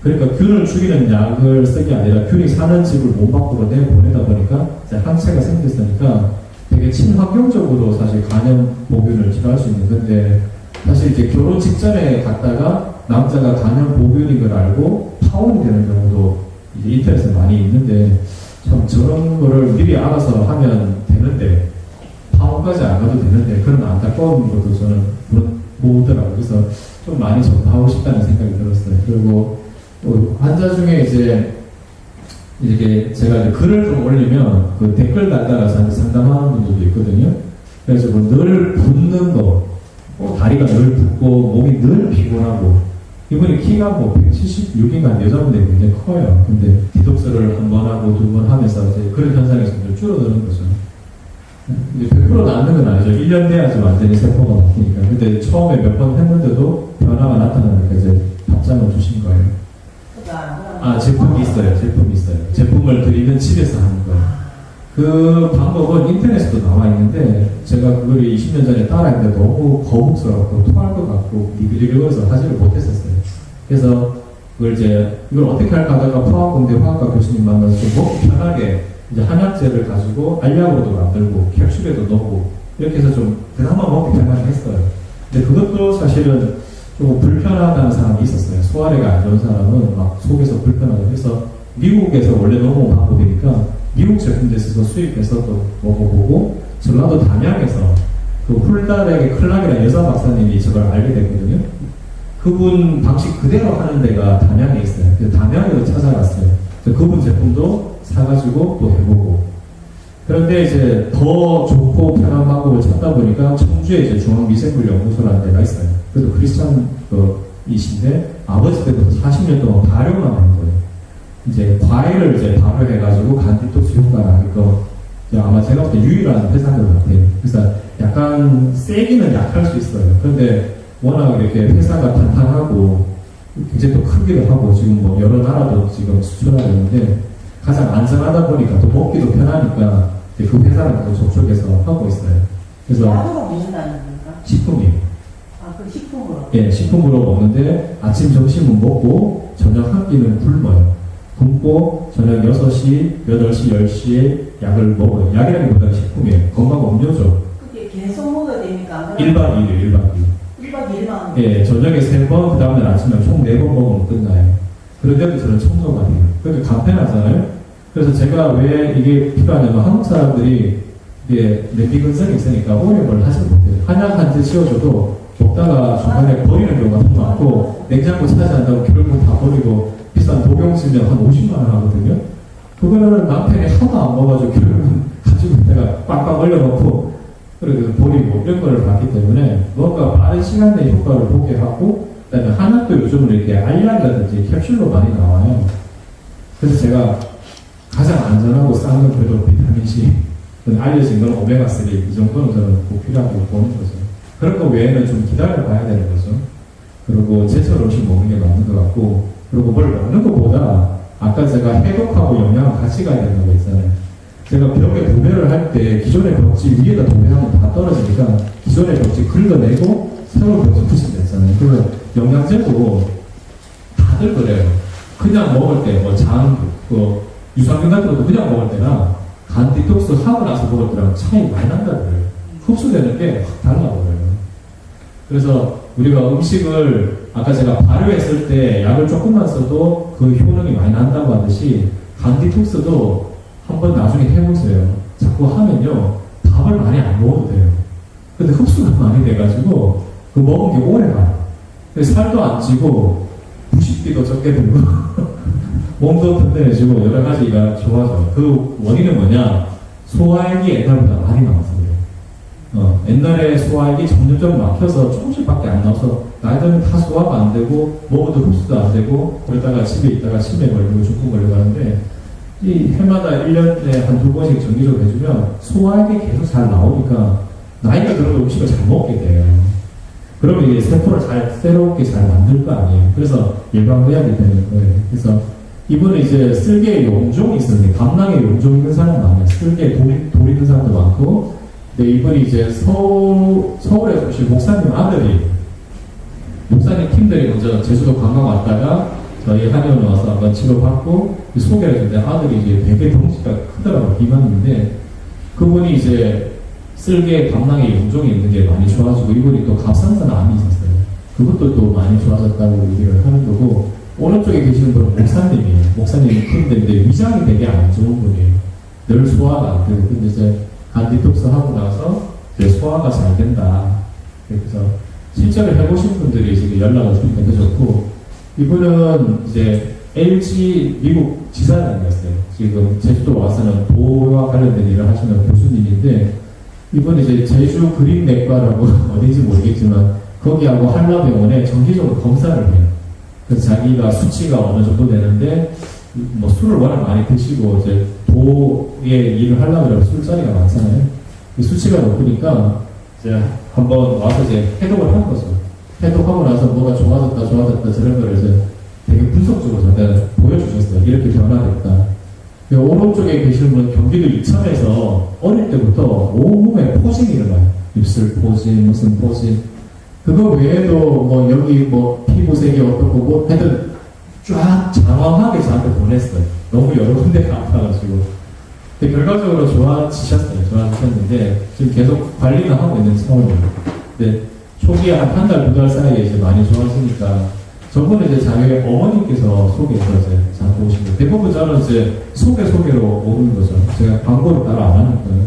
그러니까 균을 죽이는 약을 쓰기 아니라 균이 사는 집을 몸 밖으로 내보내다 보니까 이제 항체가 생겼으니까 되게 친환경적으로 사실 간염 보균을 치료할 수 있는 건데 사실 이제 결혼 직전에 갔다가 남자가 간염 보균인 걸 알고 파혼이 되는 경우도 이제 인터넷에 많이 있는데 참 저런 거를 미리 알아서 하면 되는데 파혼까지 안 가도 되는데 그런 안타까운 것도 저는 모으더라고요. 그래서 좀 많이 전파하고 싶다는 생각이 들었어요. 그리고 또 환자 중에 이제 이렇게 제가 이제 글을 좀 올리면 그 댓글 달다가 저한테 상담하는 분들도 있거든요. 그래서 늘 붓는 거, 다리가 늘 붓고 몸이 늘 피곤하고 이분이 키가 뭐 176인가 여자분들이 굉장히 커요. 근데 디톡스를 한 번 하고 두 번 하면서 이제 그런 현상이 점점 줄어드는 거죠. 이제 100% 낫는 건 아니죠. 1년 돼야지 완전히 세포가 바뀌니까. 근데 처음에 몇 번 했는데도 변화가 나타나니까 이제 답장을 주신 거예요. 제품이 있어요. 제품을 드리면 집에서 하는 거예요. 그 방법은 인터넷에도 나와 있는데 제가 그걸 20년 전에 따라했는데 너무 거북스럽고 토할 것 같고 미비리거려서 하지를 못했었어요. 그래서 그걸 이걸 어떻게 할까 하다가 포항공대 화학과 교수님 만나서 좀 먹기 편하게 이제 한약재를 가지고 알약으로도 만들고 캡슐에도 넣고 이렇게 해서 좀 그나마 먹기 편하게 했어요. 근데 그것도 사실은 좀 불편하다는 사람이 있었어요. 소화력이 안 좋은 사람은 막 속에서 불편하고 해서 미국에서 원래 넘어온 방법이니까 미국 제품들에서 수입해서 또 먹어보고 전라도 담양에서 그 훌다렉의 클락이라는 여자 박사님이 저걸 알게 됐거든요. 그분 방식 그대로 하는 데가 담양에 있어요. 그래서 담양에도 찾아갔어요. 그분 제품도 사가지고 또 해보고. 그런데 이제 더 좋고 편한 방법을 찾다 보니까 청주에 이제 중앙미생물연구소라는 데가 있어요. 그래도 크리스찬 이신데 아버지 때부터 40년 동안 발효만 하는 거예요. 이제 과일을 이제 발효해가지고 간 디톡스 효과가 나게끔 아마 제가 볼 때 유일한 회사인 것 같아요. 그래서 약간 세기는 약할 수 있어요. 그런데 워낙 이렇게 회사가 탄탄하고 굉장히 또 크기도 하고 지금 뭐 여러 나라도 지금 수출하고 있는데 가장 안전하다 보니까 또 먹기도 편하니까 그 회사랑 또 접촉해서 하고 있어요. 그래서 약으로 먹는다는 건가? 식품이에요. 그 식품으로? 예, 식품으로 먹는데 아침, 점심은 먹고 저녁 한 끼는 굶어요. 굶고 저녁 6시, 8시, 10시에 약을 먹어요. 약이라기보다는 식품이에요. 건강 음료죠. 그게 계속 먹어야 되니까 1박 2일, 1박 2일. 1박 2일만? 예, 저녁에 3번, 그 다음날 아침에 총 4번 먹으면 끝나요. 그런데도 저는 청소가 돼요. 그러니까 간편하잖아요. 그래서 제가 왜 이게 필요하냐면 한국 사람들이 이게 내비근성이 있으니까 오래 걸 하지 못해요. 한약 한 테 씌워줘도 먹다가 중간에 버리는 경우가 좀 많고 냉장고 차지한다고 결국은 다 버리고 비싼 독용쓰면 한 50만 원 하거든요. 그거를 남편이 하나도 안 먹어가지고 결국은 가지고 있다가 꽉꽉 얼려놓고 그래도 버리고 이런 거를 봤기 때문에 뭔가 빠른 시간 내에 효과를 보게 하고 그다음에 한약도 요즘은 이렇게 알약이라든지 캡슐로 많이 나와요. 그래서 제가 가장 안전하고 싼 건 그래도 비타민C 알려진 건 오메가3 이 정도는 저는 꼭 필요하다고 보는 거죠. 그런 거 외에는 좀 기다려 봐야 되는 거죠. 그리고 제철 음식 먹는 게 맞는 것 같고 그리고 뭘 먹는 것보다 아까 제가 해독하고 영양을 같이 가야 되는 거 있잖아요. 제가 벽에 도배를 할 때 기존의 벽지 위에다 도배하면 다 떨어지니까 기존의 벽지 긁어내고 새로운 벽지 붙이면 됐잖아요. 그래서 영양제도 다들 그래요. 그냥 먹을 때 뭐 유산균 같은 것도 그냥 먹을 때나 간 디톡스 하고 나서 먹을 때랑 차이 많이 난다고 그래요. 흡수되는 게 확 달라버려요. 그래서 우리가 음식을 아까 제가 발효했을 때 약을 조금만 써도 그 효능이 많이 난다고 하듯이 간 디톡스도 한번 나중에 해보세요. 자꾸 하면요 밥을 많이 안 먹어도 돼요. 근데 흡수가 많이 돼가지고 그 먹은 게 오래 가요. 살도 안 찌고 부식기도 적게 들고 몸도 튼튼해지고 여러 가지가 좋아져요. 그 원인은 뭐냐? 소화액이 옛날보다 많이 나와서 그래요. 옛날에 소화액이 점점 막혀서 조금씩밖에 안 나와서 나이 들면 다 소화가 안 되고 먹어도 흡수도 안 되고 그러다가 집에 있다가 치매 걸리고 중풍 걸리고 하는데 이 해마다 1년에 한 2번씩 정기적으로 해주면 소화액이 계속 잘 나오니까 나이가 들어도 음식을 잘 먹게 돼요. 그러면 이게 세포를 새롭게 잘 만들 거 아니에요. 그래서 예방의학이 되는 거예요. 그래서 이분은 이제 쓸개에 용종이 있었는데 감낭에 용종 있는 사람 많아요. 쓸개에 돌 있는 사람도 많고 근데 이분이 이제 서울에 오신 목사님 아들이 목사님 팀들이 먼저 제주도 관광 왔다가 저희 한의원에 와서 한번 치료받고 소개를 했는데 아들이 이제 되게 덩치가 크더라고요. 비만인데 그분이 이제 쓸개 감낭의 용종이 있는 게 많이 좋아지고 이분이 또 갑상선 암이 있었어요. 그것도 또 많이 좋아졌다고 얘기를 하는 거고 오른쪽에 계시는 분은 목사님이에요. 목사님이 큰데 위장이 되게 안 좋은 분이에요. 늘 소화가 안 되고 근데 이제 간 디톡스 하고 나서 이제 소화가 잘 된다. 그래서 실제로 해보신 분들이 지금 연락을 좀 해주셨고 이분은 이제 LG 미국 지사장이었어요. 지금 제주도 와서는 도와 관련된 일을 하시는 교수님인데 이분이 이제 제주 그린내과라고 어딘지 모르겠지만 거기하고 한라병원에 정기적으로 검사를 해요. 그래서 자기가 수치가 어느 정도 되는데 뭐 술을 워낙 많이 드시고 이제 도의 일을 하려고 하면 술자리가 많잖아요. 이 수치가 높으니까 이제 한번 와서 이제 해독을 한 거죠. 해독하고 나서 뭐가 좋아졌다 저런 걸 이제 되게 분석적으로 저한테 보여주셨어요. 이렇게 변화됐다. 오른쪽에 계시는 분은 경기도 이천에서 어릴 때부터 온몸에 포진이 일어나요. 입술 포진, 무슨 포진. 그거 외에도 뭐 여기 뭐 피부색이 어떻고 뭐 하여튼 쫙 장황하게 저한테 보냈어요. 너무 여러 군데가 아파가지고. 근데 결과적으로 좋아지셨는데 지금 계속 관리는 하고 있는 상황이에요. 근데 초기에 한 달, 두 달 사이에 이제 많이 좋아지니까 저번에 이제 자기 어머님께서 소개해서 이제 자꾸 오시고 대부분 저는 이제 소개로 오는 거죠. 제가 광고를 따로 안 하는 거예요.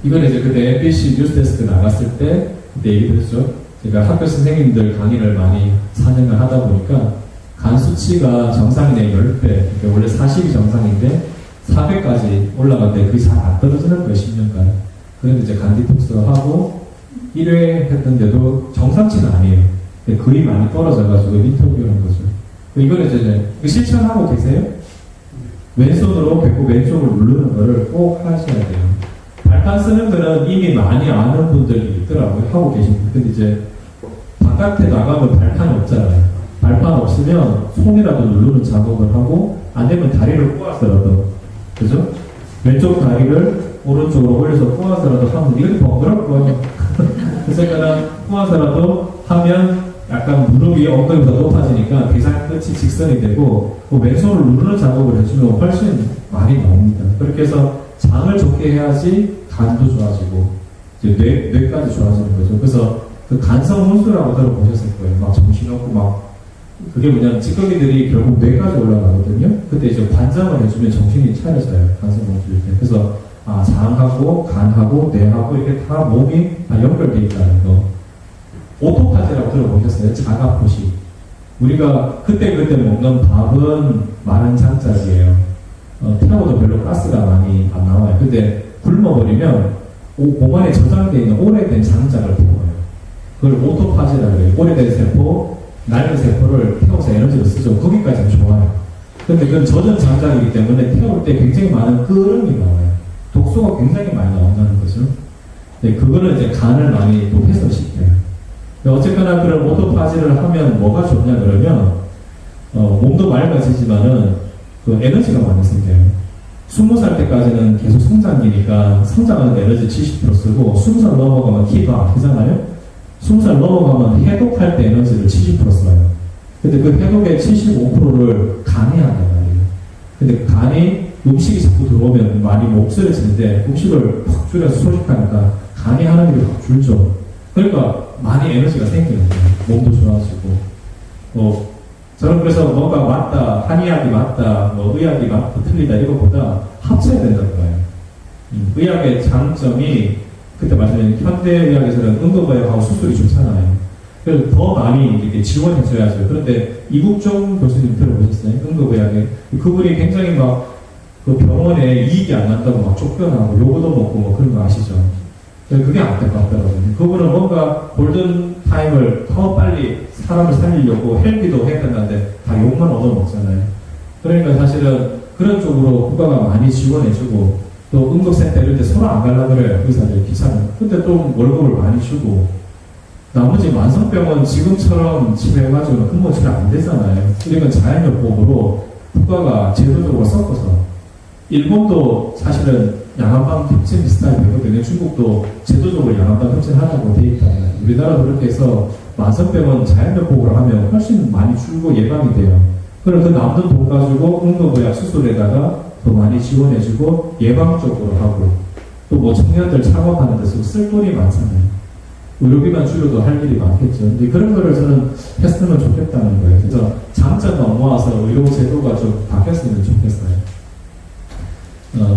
이건 이제 그때 MBC 뉴스데스크 나갔을 때 그때 얘기했죠. 제가 학교 선생님들 강의를 많이 4년간 하다 보니까 간 수치가 정상인의 10배, 그러니까 원래 40이 정상인데 400까지 올라갔는데 그게 잘 안 떨어지는 거예요, 10년간. 그런데 이제 간 디톡스 하고 1회 했던데도 정상치는 아니에요. 거의 많이 떨어져가지고 인터뷰를 한 거죠. 이거는 이제 실천하고 계세요? 왼손으로 배꼽 왼쪽을 누르는 거를 꼭 하셔야 돼요. 발판 쓰는 거는 이미 많이 아는 분들이 있더라고요. 하고 계신 분. 근데 이제 바깥에 나가면 발판이 없잖아요. 발판 없으면 손이라도 누르는 작업을 하고 안 되면 다리를 꼬아서라도 그죠? 왼쪽 다리를 오른쪽으로 올려서 꼬아서라도 하면 이렇게 번거롭고요. 그래서 그냥 꼬아서라도 하면 약간 무릎이 엉덩이보다 높아지니까 대상 끝이 직선이 되고 왼손을 누르는 작업을 해주면 훨씬 많이 나옵니다. 그렇게 해서 장을 좋게 해야지 간도 좋아지고 이제 뇌까지 좋아지는 거죠. 그래서 그 간성 혼수라고 들어보셨을 거예요. 막 정신없고 막 그게 뭐냐면 찌꺼기들이 결국 뇌까지 올라가거든요. 그때 이제 관장을 해주면 정신이 차려져요. 간성 혼수일 때. 그래서 장하고 간하고 뇌하고 이렇게 다 몸이 다 연결되어 있다는 거. 오토파지라고 들어보셨어요? 자가포식. 우리가 그때그때 먹는 밥은 많은 장작이에요. 태워도 별로 가스가 많이 안 나와요. 근데 굶어버리면 몸 안에 저장되어 있는 오래된 장작을 태워요. 그걸 오토파지라고 해요. 오래된 세포, 낡은 세포를 태워서 에너지를 쓰죠. 거기까지는 좋아요. 근데 그건 젖은 장작이기 때문에 태울 때 굉장히 많은 끓음이 나와요. 독소가 굉장히 많이 나온다는 거죠. 네, 그거는 이제 간을 많이 또 해소시켜요. 어쨌거나 그런 오토파지를 하면 뭐가 좋냐 그러면 몸도 맑아지지만은 그 에너지가 많이 생겨요. 20살 때까지는 계속 성장기니까 성장하는 에너지 70% 쓰고 20살 넘어가면 키도 안 크잖아요. 20살 넘어가면 해독할 때 에너지를 70% 써요. 근데 그 해독의 75%를 간이 한단 말이에요. 근데 간이 음식이 자꾸 들어오면 많이 목소리지는데 음식을 팍 줄여서 소식하니까 간이 하는 일이 확 줄죠. 그러니까 많이 에너지가 생기는 거예요. 몸도 좋아지고. 저는 그래서 뭔가 맞다, 한의학이 맞다, 뭐 의학이 맞다, 틀리다 이거보다 합쳐야 된다는 거예요. 의학의 장점이 그때 말씀드린 현대의학에서는 응급의학하고 수술이 좋잖아요. 그래서 더 많이 이렇게 지원해줘야죠. 그런데 이국종 교수님 들어보셨어요? 응급의학에 그분이 굉장히 막 그 병원에 이익이 안 난다고 막 쫓겨나고 요거도 먹고 뭐 그런 거 아시죠? 그게 안타깝더라고요. 그분은 뭔가 골든타임을 더 빨리 사람을 살리려고 헬기도 했었는데 다 욕만 얻어먹잖아요. 그러니까 사실은 그런 쪽으로 국가가 많이 지원해주고 또 응급센터 이럴 때 서로 안 가려고 그래요. 의사들 귀찮아요. 근데 또 월급을 많이 주고 나머지 만성병은 지금처럼 치료해가지고는 근본 치료 안 되잖아요. 그러니까 자연요법으로 국가가 제도적으로 섞어서 일본도 사실은 양한방 흡진 스타일이 되거든요. 중국도 제도적으로 양한방 흡진하라고 돼 있다. 우리나라도 그렇게 해서 만성병은 자연요법으로 하면 훨씬 많이 줄고 예방이 돼요. 그럼 그 남는 돈 가지고 응급의학 수술에다가 더 많이 지원해주고 예방 쪽으로 하고 또 뭐 청년들 창업하는 데 쓸 돈이 많잖아요. 의료비만 줄여도 할 일이 많겠죠. 근데 그런 거를 저는 했으면 좋겠다는 거예요. 그래서 장점만 모아서 의료 제도가 좀 바뀌었으면 좋겠어요.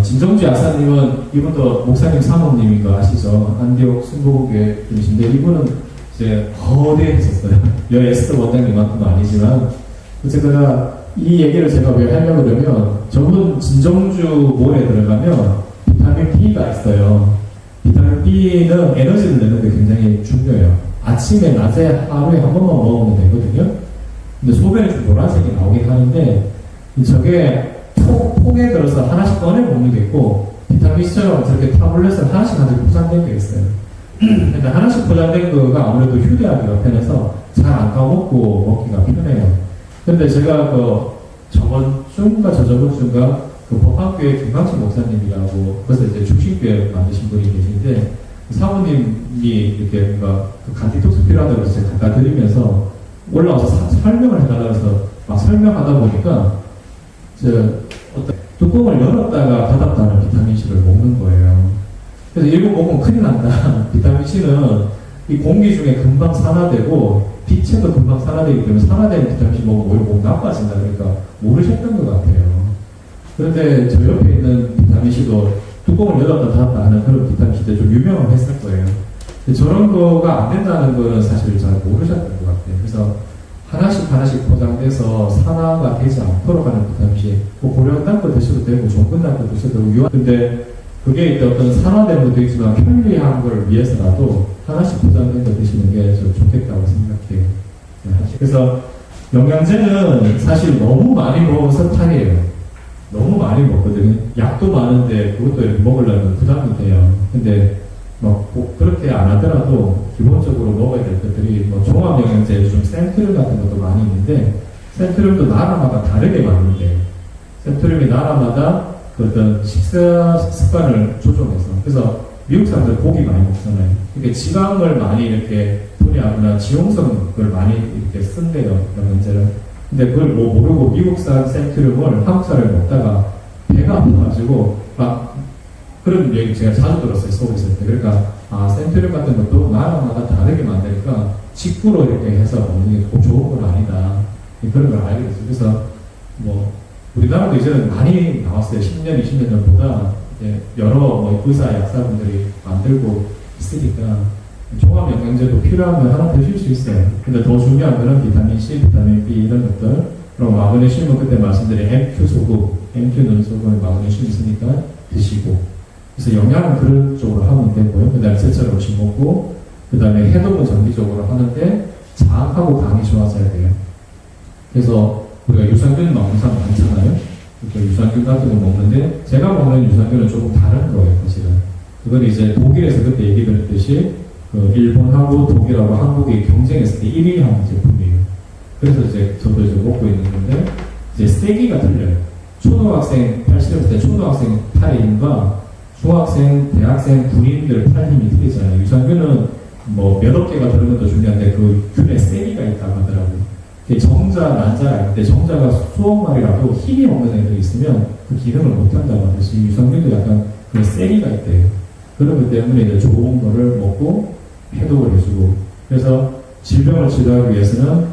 진정주 약사님은 이분도 목사님 사모님인 거 아시죠? 안디옥 순복음교회 분이신데 이분은 이제 거대했었어요. 여 에스더 원장님만큼은 아니지만 어쨌거나 이 얘기를 제가 왜 하려고 그러면 저분 진정주 몰에 들어가면 비타민 B가 있어요. 비타민 B는 에너지를 내는데 굉장히 중요해요. 아침에 낮에 하루에 한 번만 먹으면 되거든요. 근데 소변에 좀 노란색이 나오긴 하는데 저게 통에 들어서 하나씩 꺼내 먹는 게 있고 비타민C처럼 저렇게 타블렛을 하나씩 포장된 게 있어요. 근데 하나씩 포장된 거가 아무래도 휴대하기가 편해서 잘 안 까먹고 먹기가 편해요. 근데 제가 저번 주인가 저저번 주인가 법학교의 김광식 목사님이라고 그래서 이제 중심교회 만드신 분이 계신데 사모님이 이렇게 뭔가 간디톡스 필요하다고 해서 제가 갖다 드리면서 올라와서 설명을 해달라고 해서 막 설명하다 보니까 뚜껑을 열었다가 닫았다는 비타민C를 먹는 거예요. 그래서 이거 먹으면 큰일 난다. 비타민C는 이 공기 중에 금방 산화되고 빛에도 금방 산화되기 때문에 산화되는 비타민C 먹으면 오히려 몸 나빠진다. 그러니까 모르셨던 것 같아요. 그런데 저 옆에 있는 비타민C도 뚜껑을 열었다 닫았다 하는 그런 비타민C도 좀 유명은 했을 거예요. 근데 저런 거가 안 된다는 거는 사실 잘 모르셨던 것 같아요. 그래서 하나씩 포장돼서 산화가 되지 않도록 하는 비타민C, 뭐 고려한 거 드셔도 되고 좋은 거 드셔도 되고 근데 그게 이제 어떤 산화된 것도 있지만 편리한 걸 위해서라도 하나씩 포장된 거 드시는 게 좀 좋겠다고 생각해요. 그래서 영양제는 사실 너무 많이 먹으면 석탄이에요. 너무 많이 먹거든요. 약도 많은데 그것도 이렇게 먹으려면 부담이 돼요. 근데 꼭 그렇게 안 하더라도 기본적으로 먹어야 될 것들이 종합영양제 좀 센트륨 같은 것도 많이 있는데 센트륨도 나라마다 다르게 만든대요. 센트륨이 나라마다 그 어떤 식사 습관을 조정해서 그래서 미국 사람들 고기 많이 먹잖아요. 이렇게 지방을 많이 이렇게 분해하거나 지용성을 많이 이렇게 쓴대요. 영양제를. 근데 그걸 모르고 미국산 센트륨을 한국 사람이 먹다가 배가 아파가지고 막 그런 얘기 제가 자주 들었어요. 서울에 때. 그러니까 센트륨 같은 것도 나라마다 다르게 만드니까 직구로 이렇게 해서 먹는 게 꼭 좋은 건 아니다. 그런 걸 알게 됐어요. 그래서 우리나라도 이제는 많이 나왔어요. 10년, 20년 전보다 여러 의사, 약사분들이 만들고 있으니까 종합 영양제도 필요하면 하나 드실 수 있어요. 근데 더 중요한 거는 비타민C, 비타민 B 이런 것들 그리고 마그네슘은 그때 말씀드린 MQ 소금, MQ 눈소금에 마그네슘 있으니까 드시고 그래서 영양은 그런 쪽으로 하면 되고요. 그 다음에 세철 음식 먹고 그 다음에 해독은 정기적으로 하는데 장하고 간이 좋아져야 돼요. 그래서 우리가 유산균 먹는 사람 많잖아요. 그러니까 유산균 같은 거 먹는데 제가 먹는 유산균은 조금 다른 거예요. 사실은 그건 이제 독일에서 그때 얘기 드렸듯이 일본하고 독일하고 한국이 경쟁했을 때 1위 하는 제품이에요. 그래서 이제 저도 이제 먹고 있는 건데 이제 세기가 틀려요. 초등학생 팔 실험 때 초등학생 팔의 힘과 중학생, 대학생, 군인들 팔 힘이 틀리잖아요. 유산균은 몇 억 개가 들은 것도 중요한데 그 균에 세기가 있다고 하더라고요. 정자, 난자가 있는데 정자가 수억 마리라도 힘이 없는 애들이 있으면 그 기능을 못한다고 하듯이 유산균도 약간 그런 세기가 있대요. 그런 것 때문에 이제 좋은 거를 먹고 해독을 해주고 그래서 질병을 치료하기 위해서는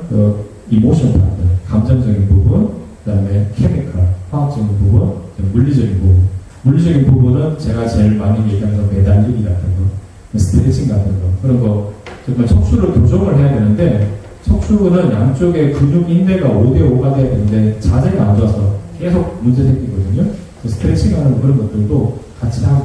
이모션 파트, 감정적인 부분, 그 다음에 케미컬, 화학적인 부분, 물리적인 부분. 물리적인 부분은 제가 제일 많이 얘기하는 거 매달리기 같은 거, 스트레칭 같은 거 그런 거 정말 척추를 교정을 해야 되는데 척추는 양쪽에 근육 인대가 5대5가 돼야 되는데 자세가 안 좋아서 계속 문제 생기거든요. 스트레칭하는 그런 것들도 같이 하고